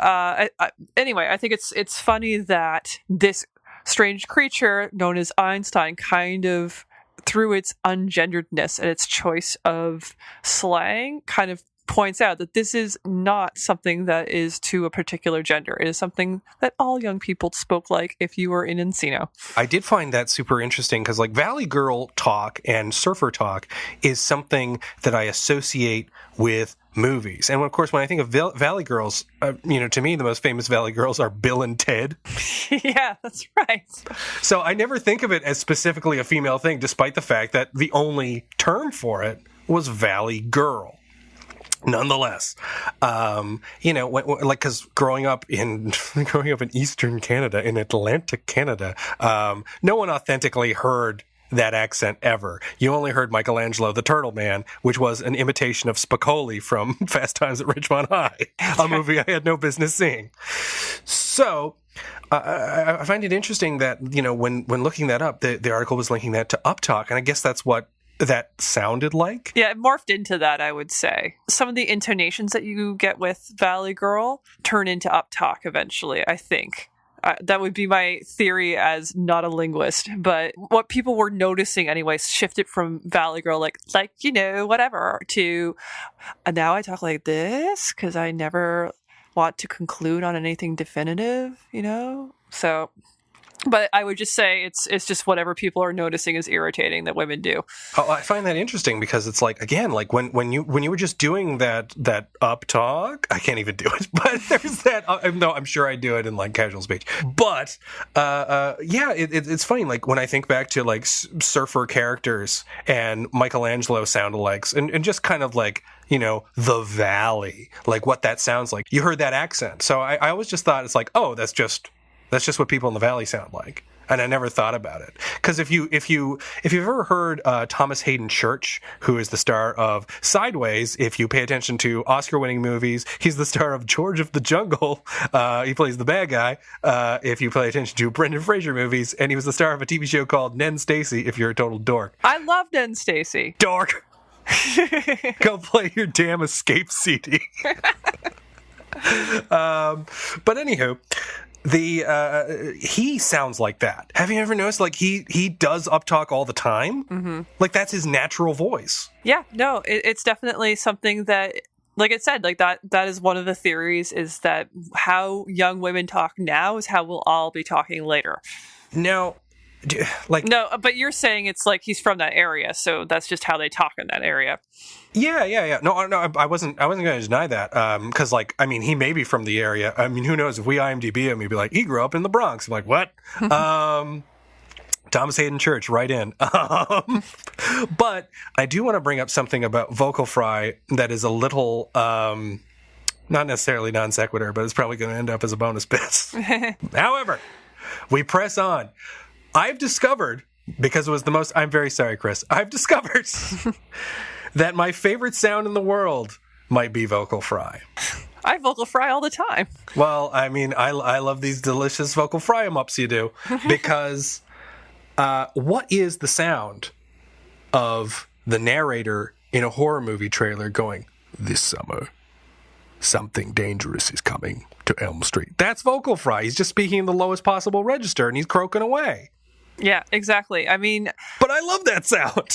anyway, I think it's funny that this strange creature known as Einstein kind of, through its ungenderedness and its choice of slang, kind of points out that this is not something that is to a particular gender. It is something that all young people spoke like if you were in Encino. I did find that super interesting because, like, Valley Girl talk and surfer talk is something that I associate with movies. And of course, when I think of Valley Girls, to me, the most famous Valley Girls are Bill and Ted. Yeah, that's right. So I never think of it as specifically a female thing, despite the fact that the only term for it was Valley Girl. Nonetheless, because growing up in Eastern Canada, in Atlantic Canada, no one authentically heard that accent ever. You only heard Michelangelo the Turtle Man, which was an imitation of Spicoli from Fast Times at Ridgemont High, a movie I had no business seeing. So I find it interesting that, when looking that up, the article was linking that to Uptalk, and I guess that's what that sounded like. Yeah, it morphed into that, I would say. Some of the intonations that you get with Valley Girl turn into Uptalk eventually, I think. That would be my theory as not a linguist, but what people were noticing anyway shifted from Valley Girl, whatever, to now I talk like this because I never want to conclude on anything definitive, So, but I would just say it's just whatever people are noticing is irritating that women do. Oh, I find that interesting because it's when you were just doing that up talk, I can't even do it, but there's that. No, I'm sure I do it in casual speech, but it's funny. When I think back to surfer characters and Michelangelo sound-alikes, and just kind of the Valley, what that sounds like. You heard that accent, so I always just thought it's that's just what people in the Valley sound like, and I never thought about it. Because if you've ever heard Thomas Hayden Church, who is the star of Sideways, if you pay attention to Oscar-winning movies, he's the star of George of the Jungle. He plays the bad guy. If you pay attention to Brendan Fraser movies, and he was the star of a TV show called Nen Stacy. If you're a total dork, I love Nen Stacy. Dork. Go play your damn Escape CD. But anywho. He sounds like that. Have you ever noticed he does uptalk all the time? Mm-hmm. That's his natural voice. Yeah, no, it's definitely something that, like it said, that is one of the theories, is that how young women talk now is how we'll all be talking later. Now, no, but you're saying it's he's from that area, so that's just how they talk in that area. Yeah. No, I wasn't going to deny that. Because he may be from the area. I mean, who knows? If we IMDb him, he'd be he grew up in the Bronx. I'm like, what? Thomas Hayden Church, right in. But I do want to bring up something about vocal fry that is a little, not necessarily non sequitur, but it's probably going to end up as a bonus bit. However, we press on. I've discovered, because it was the most... I'm very sorry, Chris. I've discovered that my favorite sound in the world might be vocal fry. I vocal fry all the time. Well, I mean, I love these delicious vocal fry-em-ups you do, because what is the sound of the narrator in a horror movie trailer going, "This summer, something dangerous is coming to Elm Street"? That's vocal fry. He's just speaking in the lowest possible register, and he's croaking away. Yeah, exactly. I mean... But I love that sound.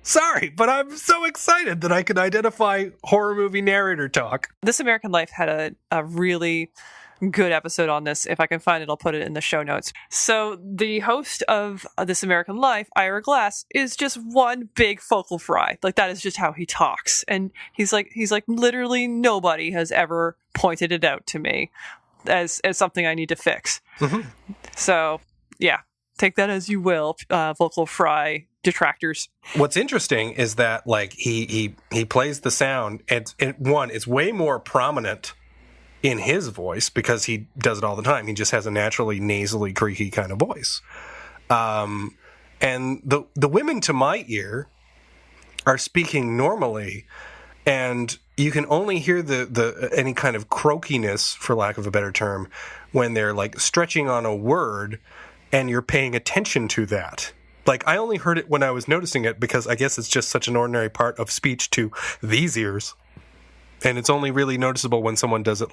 Sorry, but I'm so excited that I can identify horror movie narrator talk. This American Life had a really good episode on this. If I can find it, I'll put it in the show notes. So the host of This American Life, Ira Glass, is just one big vocal fry. That is just how he talks. And he's like literally nobody has ever pointed it out to me as something I need to fix. Mm-hmm. So, yeah. Take that as you will, vocal fry detractors. What's interesting is that he plays the sound, and it's way more prominent in his voice because he does it all the time. He just has a naturally nasally, creaky kind of voice. And the women to my ear are speaking normally, and you can only hear the any kind of croakiness, for lack of a better term, when they're stretching on a word. And you're paying attention to that. I only heard it when I was noticing it because I guess it's just such an ordinary part of speech to these ears. And it's only really noticeable when someone does it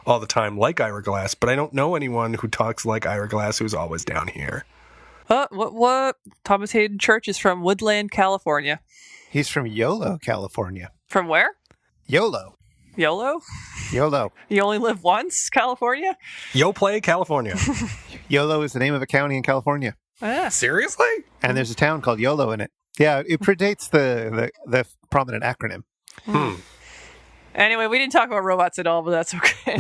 all the time, like Ira Glass. But I don't know anyone who talks like Ira Glass who's always down here. What? Thomas Hayden Church is from Woodland, California. He's from Yolo, California. From where? Yolo. YOLO? YOLO. You only live once, California? Yo play California. Yolo is the name of a county in California. Seriously? And there's a town called Yolo in it. Yeah, it predates the prominent acronym. Anyway, we didn't talk about robots at all, but that's okay.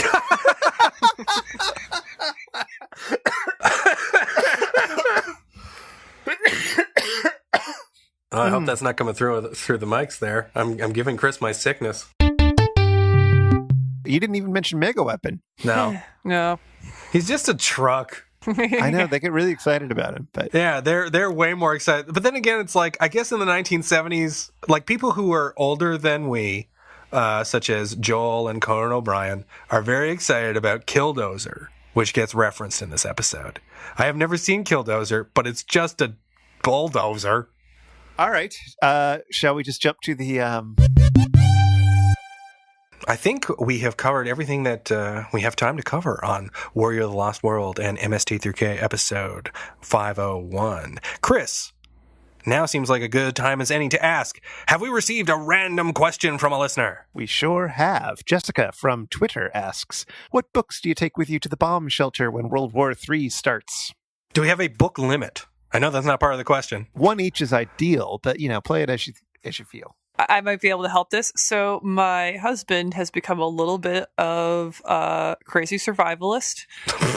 I hope that's not coming through the mics there. I'm giving Chris my sickness. You didn't even mention Megaweapon. No. No. He's just a truck. I know, they get really excited about him, but yeah, they're way more excited. But then again, it's like, I guess in the 1970s, like people who are older than we, such as Joel and Conan O'Brien, are very excited about Killdozer, which gets referenced in this episode. I have never seen Killdozer, but it's just a bulldozer. All right. Shall we just jump to the I think we have covered everything that we have time to cover on Warrior of the Lost World and MST3K episode 501. Chris, now seems like a good time as any to ask, have we received a random question from a listener? We sure have. Jessica from Twitter asks, what books do you take with you to the bomb shelter when World War III starts? Do we have a book limit? I know that's not part of the question. One each is ideal, but, play it as you feel. I might be able to help this. So my husband has become a little bit of a crazy survivalist,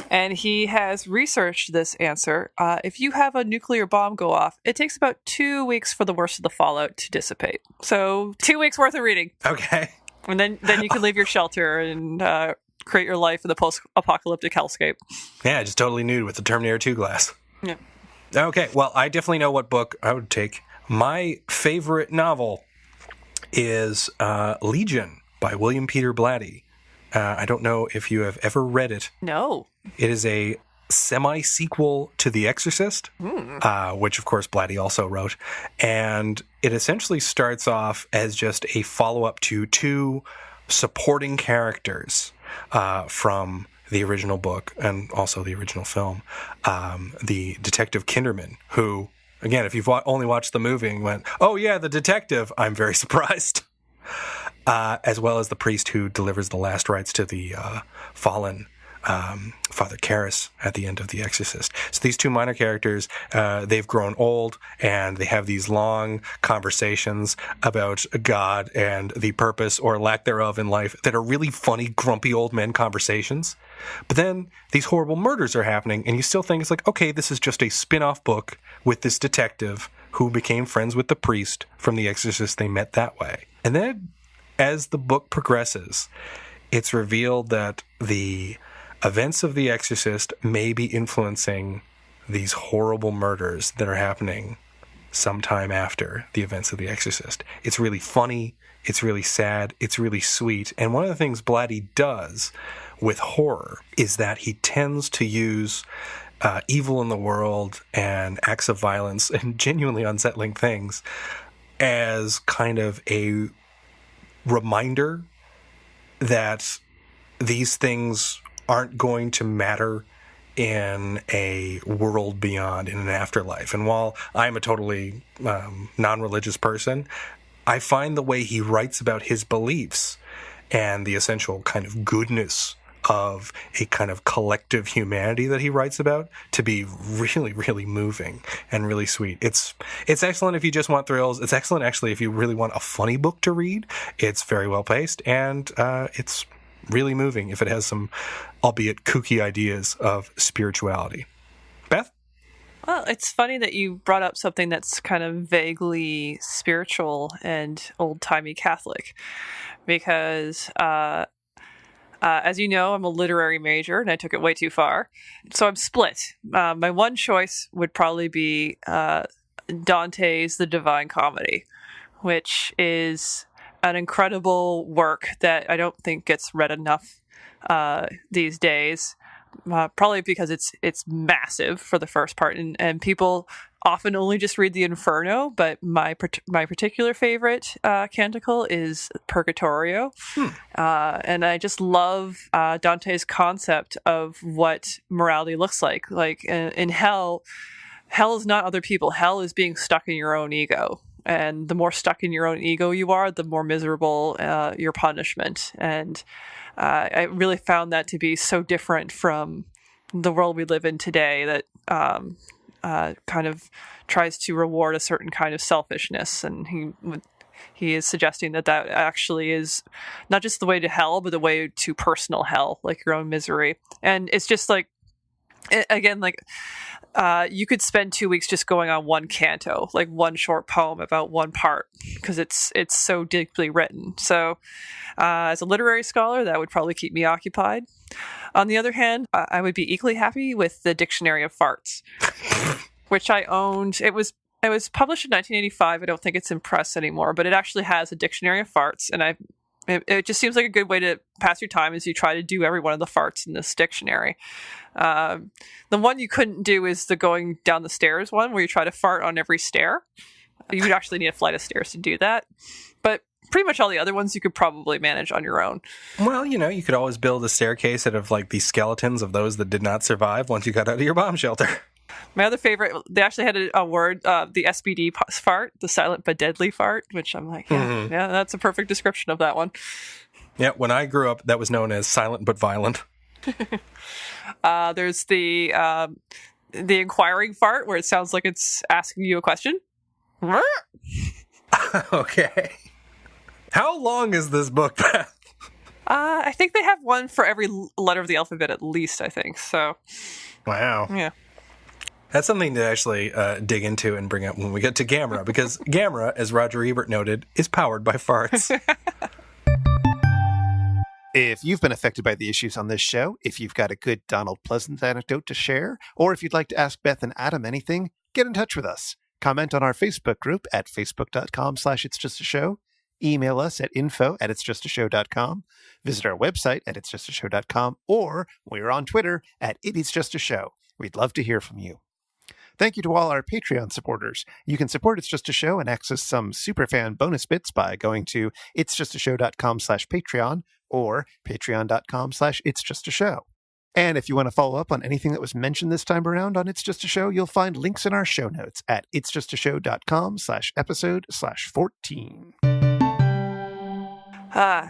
and he has researched this answer. If you have a nuclear bomb go off, it takes about 2 weeks for the worst of the fallout to dissipate. So 2 weeks worth of reading. Okay. And then you can leave your shelter and create your life in the post-apocalyptic hellscape. Yeah, just totally nude with the Terminator 2 glass. Yeah. Okay, well, I definitely know what book I would take. My favorite novel is Legion by William Peter Blatty. I don't know if you have ever read it. No. It is a semi-sequel to The Exorcist, which, of course, Blatty also wrote. And it essentially starts off as just a follow-up to two supporting characters from the original book and also the original film. The Detective Kinderman, who... Again, if you've only watched the movie and went, oh yeah, the detective, I'm very surprised. As well as the priest who delivers the last rites to the fallen Father Karras at the end of The Exorcist. So these two minor characters, they've grown old and they have these long conversations about God and the purpose or lack thereof in life that are really funny, grumpy old men conversations. But then these horrible murders are happening and you still think it's like, okay, this is just a spin-off book with this detective who became friends with the priest from The Exorcist. They met that way. And then as the book progresses, it's revealed that the events of The Exorcist may be influencing these horrible murders that are happening sometime after the events of The Exorcist. It's really funny, it's really sad, it's really sweet. And one of the things Blatty does with horror is that he tends to use evil in the world and acts of violence and genuinely unsettling things as kind of a reminder that these things aren't going to matter in a world beyond, in an afterlife. And while I'm a totally non-religious person, I find the way he writes about his beliefs and the essential kind of goodness of a kind of collective humanity that he writes about to be really, really moving and really sweet. It's excellent if you just want thrills. It's excellent, actually, if you really want a funny book to read. It's very well paced, and it's really moving if it has some, albeit kooky, ideas of spirituality. Beth? Well, it's funny that you brought up something that's kind of vaguely spiritual and old-timey Catholic, because as you know, I'm a literary major, and I took it way too far. So I'm split. My one choice would probably be Dante's The Divine Comedy, which is an incredible work that I don't think gets read enough these days. Probably because it's massive for the first part, and people often only just read the Inferno, but my particular favorite canticle is Purgatorio. And I just love Dante's concept of what morality looks like. Like in hell is not other people. Hell is being stuck in your own ego. And the more stuck in your own ego you are, the more miserable your punishment. And I really found that to be so different from the world we live in today that kind of tries to reward a certain kind of selfishness. And he is suggesting that actually is not just the way to hell, but the way to personal hell, like your own misery. And it's just like, again, like you could spend 2 weeks just going on one canto, like one short poem about one part, because it's so deeply written. So as a literary scholar, that would probably keep me occupied. On the other hand, I would be equally happy with the Dictionary of Farts, which I owned. It was published in 1985. I don't think it's in press anymore, but it actually has a Dictionary of Farts, and it just seems like a good way to pass your time as you try to do every one of the farts in this dictionary. The one you couldn't do is the going down the stairs one, where you try to fart on every stair. You would actually need a flight of stairs to do that. But pretty much all the other ones you could probably manage on your own. Well, you could always build a staircase out of like the skeletons of those that did not survive once you got out of your bomb shelter. My other favorite, they actually had a word, the SBD fart, the silent but deadly fart, which I'm like, yeah, that's a perfect description of that one. Yeah, when I grew up, that was known as silent but violent. There's the inquiring fart, where it sounds like it's asking you a question. Okay. How long is this book, Beth? I think they have one for every letter of the alphabet at least, I think. So, wow. Yeah. That's something to actually dig into and bring up when we get to Gamera, because Gamera, as Roger Ebert noted, is powered by farts. If you've been affected by the issues on this show, if you've got a good Donald Pleasence anecdote to share, or if you'd like to ask Beth and Adam anything, get in touch with us. Comment on our Facebook group at facebook.com/itsjustashow. Email us at info@itsjustashow.com. Visit our website at itsjustashow.com, or we're on Twitter at itsjustashow. We'd love to hear from you. Thank you to all our Patreon supporters. You can support It's Just a Show and access some superfan bonus bits by going to itsjustashow.com/Patreon or patreon.com/itsjustashow. And if you want to follow up on anything that was mentioned this time around on It's Just a Show, you'll find links in our show notes at itsjustashow.com/episode/14.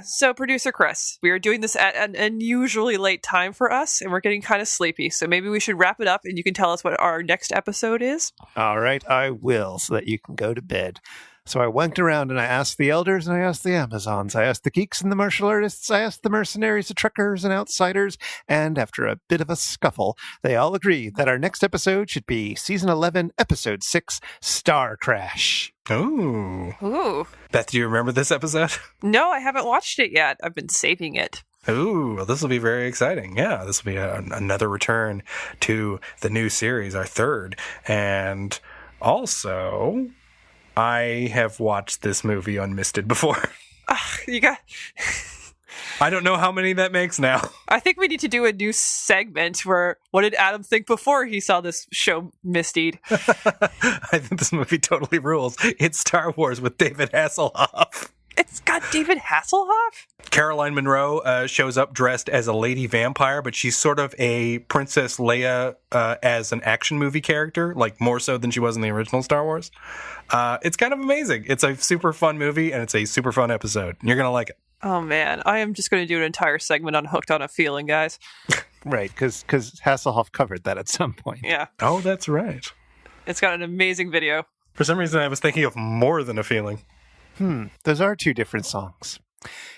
So producer Chris, we are doing this at an unusually late time for us, and we're getting kind of sleepy. So maybe we should wrap it up, and you can tell us what our next episode is. All right, I will, so that you can go to bed. So I went around and I asked the elders and I asked the Amazons. I asked the geeks and the martial artists. I asked the mercenaries, the truckers and outsiders. And after a bit of a scuffle, they all agreed that our next episode should be Season 11, Episode 6, Star Crash. Ooh. Beth, do you remember this episode? No, I haven't watched it yet. I've been saving it. Ooh, well, this will be very exciting. Yeah, this will be another return to the new series, our third. And also, I have watched this movie Unmisted before. You got... I don't know how many that makes now. I think we need to do a new segment where, what did Adam think before he saw this show Misty? I think this movie totally rules. It's Star Wars with David Hasselhoff. It's got David Hasselhoff? Caroline Munro shows up dressed as a lady vampire, but she's sort of a Princess Leia as an action movie character, like more so than she was in the original Star Wars. It's kind of amazing. It's a super fun movie, and it's a super fun episode. You're going to like it. Oh, man. I am just going to do an entire segment on Hooked on a Feeling, guys. Right, because Hasselhoff covered that at some point. Yeah. Oh, that's right. It's got an amazing video. For some reason, I was thinking of More Than a Feeling. Those are two different songs.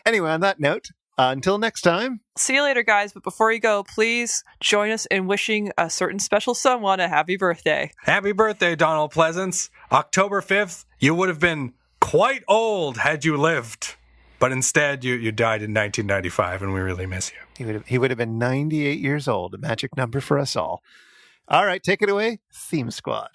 Anyway, on that note, until next time. See you later, guys. But before you go, please join us in wishing a certain special someone a happy birthday. Happy birthday, Donald Pleasence. October 5th, you would have been quite old had you lived. But instead, you died in 1995, and we really miss you. He would have been 98 years old, a magic number for us all. All right, take it away, Theme Squad.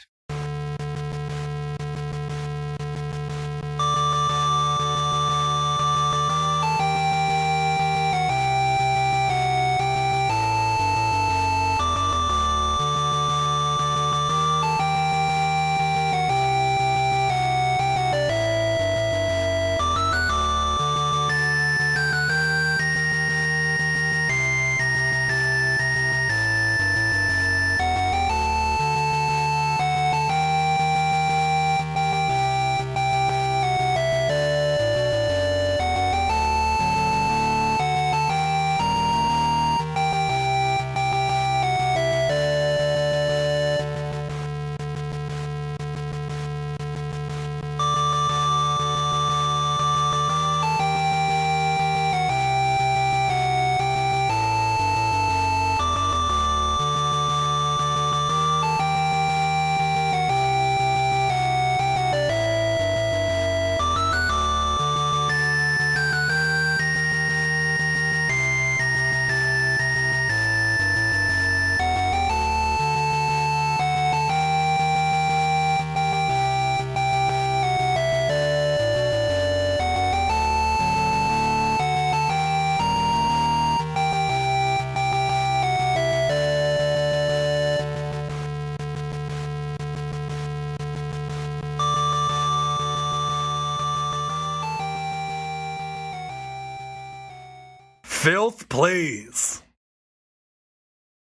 Filth, please.